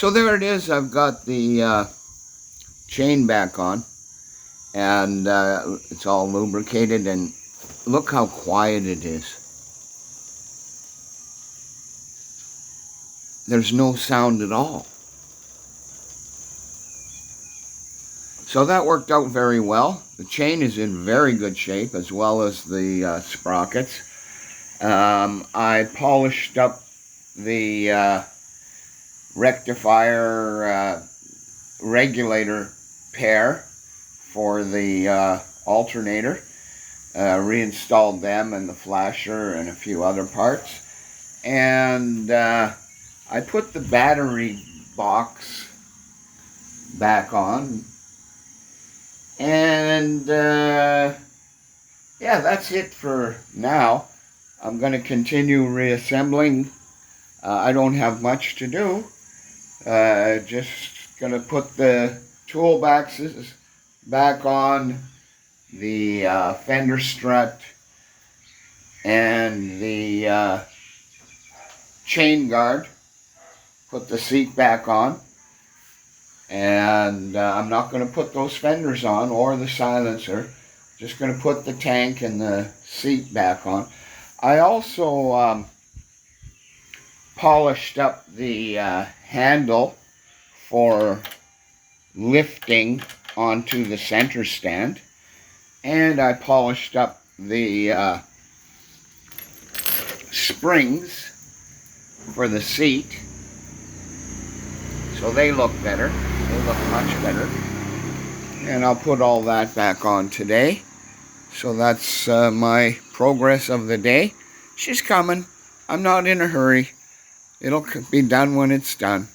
So there it is. I've got the chain back on, and it's all lubricated, and look how quiet it is. There's no sound at all. So that worked out very well. The chain is in very good shape, as well as the sprockets. I polished up the rectifier regulator pair for the alternator. Reinstalled them and the flasher and a few other parts. And I put the battery box back on. And yeah, that's it for now. I'm going to continue reassembling. I don't have much to do. Just going to put the toolboxes back on, the fender strut, and the chain guard. Put the seat back on. And I'm not going to put those fenders on or the silencer. Just going to put the tank and the seat back on. I also polished up the handle for lifting onto the center stand. And I polished up the springs for the seat. So they look better. They look much better. And I'll put all that back on today. So that's my progress of the day. She's coming. I'm not in a hurry. It'll be done when it's done.